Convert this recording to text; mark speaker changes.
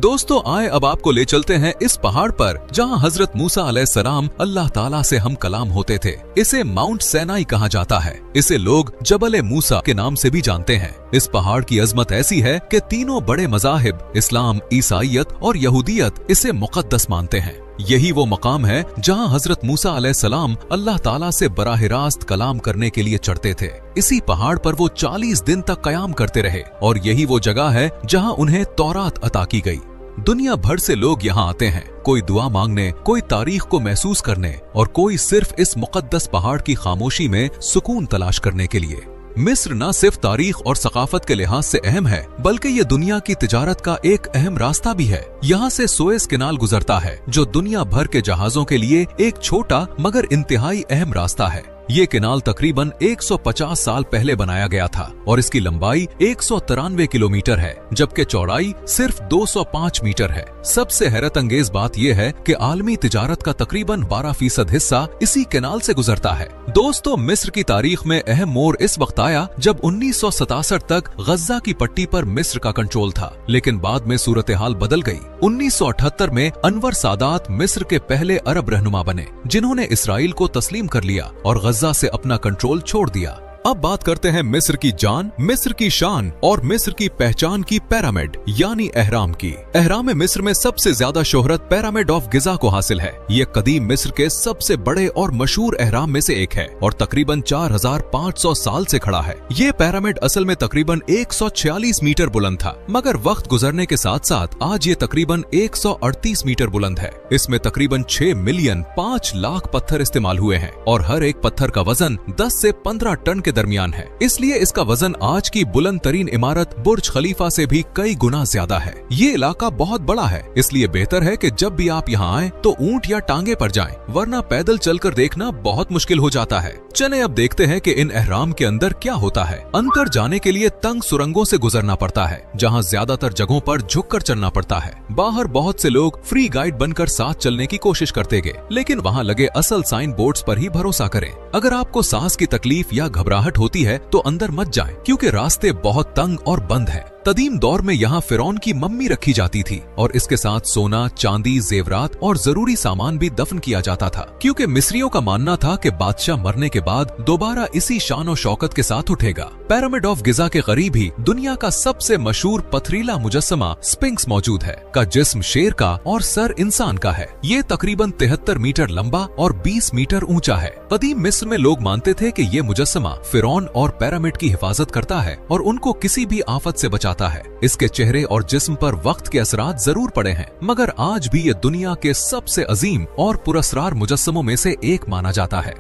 Speaker 1: दोस्तों आए अब आपको ले चलते हैं इस पहाड़ पर जहां हजरत मूसा अलैहिस्सलाम अल्लाह ताला से हम कलाम होते थे। इसे माउंट सैनाई कहा जाता है। इसे लोग जबल मूसा के नाम से भी जानते हैं। इस पहाड़ की अजमत ऐसी है कि तीनों बड़े मज़ाहिब इस्लाम, ईसाईयत और यहूदियत इसे मुक़द्दस मानते हैं। यही वो मकाम है जहां हजरत मूसा अलैहिस्सलाम अल्लाह ताला से बराह रास्त कलाम करने के लिए चढ़ते थे। इसी पहाड़ पर वो 40 दिन तक कयाम करते रहे और यही वो जगह है जहां उन्हें तौरात अता की गई। दुनिया भर से लोग यहाँ आते हैं, कोई दुआ मांगने, कोई तारीख को महसूस करने और कोई सिर्फ इस मुक़द्दस पहाड़ की खामोशी में सुकून तलाश करने के लिए। मिस्र न सिर्फ तारीख और सकाफत के लिहाज से अहम है, बल्कि ये दुनिया की तिजारत का एक अहम रास्ता भी है। यहाँ से सुएज कैनाल गुजरता है, जो दुनिया भर के जहाजों के लिए एक छोटा मगर इंतहाई अहम रास्ता है। ये कैनाल तकरीबन 150 साल पहले बनाया गया था और इसकी लंबाई 193 किलोमीटर है, जबकि चौड़ाई सिर्फ 205 मीटर है। सबसे हैरत अंगेज बात यह है कि आलमी तिजारत का तकरीबन 12% हिस्सा इसी कैनाल से गुजरता है। दोस्तों, मिस्र की तारीख में अहम मोड़ इस वक्त आया जब 1967 तक गज्जा की पट्टी पर मिस्र का कंट्रोल था, लेकिन बाद में सूरत हाल बदल गई। 1978 में अनवर सादात मिस्र के पहले अरब रहनुमा बने, जिन्होंने इसराइल को तस्लीम कर लिया और गज्जा से अपना कंट्रोल छोड़ दिया। अब बात करते हैं मिस्र की जान, मिस्र की शान और मिस्र की पहचान की पिरामिड यानी एहराम की। एहराम मिस्र में सबसे ज्यादा शोहरत पिरामिड ऑफ गिजा को हासिल है। ये कदीम मिस्र के सबसे बड़े और मशहूर एहराम में से एक है और तकरीबन 4500 साल से खड़ा है। ये पिरामिड असल में तकरीबन 146 मीटर बुलंद था, मगर वक्त गुजरने के साथ साथ आज ये तकरीबन 138 मीटर बुलंद है। इसमें तकरीबन 6 मिलियन 5 लाख पत्थर इस्तेमाल हुए हैं और हर एक पत्थर का वजन 10 से 15 टन के दरमियान है। इसलिए इसका वजन आज की बुलंद तरीन इमारत बुर्ज खलीफा से भी कई गुना ज्यादा है। ये इलाका बहुत बड़ा है, इसलिए बेहतर है कि जब भी आप यहाँ आएं तो ऊंट या टांगे पर जाएं, वरना पैदल चलकर देखना बहुत मुश्किल हो जाता है। चले अब देखते हैं कि इन एहराम के अंदर क्या होता है। अंदर जाने के लिए तंग सुरंगों से गुजरना पड़ता है, जहाँ ज्यादातर जगहों पर झुककर चलना पड़ता है। बाहर बहुत से लोग फ्री गाइड बनकर साथ चलने की कोशिश करते गए, लेकिन वहाँ लगे असल साइन बोर्ड्स पर ही भरोसा करें। अगर आपको सांस की तकलीफ या घबराहट होती है तो अंदर मत जाएं, क्योंकि रास्ते बहुत तंग और बंद हैं। कदीम दौर में यहाँ फिरौन की मम्मी रखी जाती थी और इसके साथ सोना, चांदी, जेवरात और जरूरी सामान भी दफन किया जाता था, क्योंकि मिस्रियों का मानना था कि बादशाह मरने के बाद दोबारा इसी शान और शौकत के साथ उठेगा। पिरामिड ऑफ गिजा के करीब ही दुनिया का सबसे मशहूर पथरीला मुजस्समा स्फिंक्स मौजूद है, का जिस्म शेर का और सर इंसान का है। ये तकरीबन 73 मीटर लंबा और 20 मीटर ऊंचा है। कदीम मिस्र में लोग मानते थे कि ये मुजस्समा फिरौन और पिरामिड की हिफाजत करता है और उनको किसी भी आफत से बचाता है। इसके चेहरे और जिस्म पर वक्त के असरात जरूर पड़े हैं, मगर आज भी ये दुनिया के सबसे अजीम और पुरस्कार मुजस्समों में से एक माना जाता है।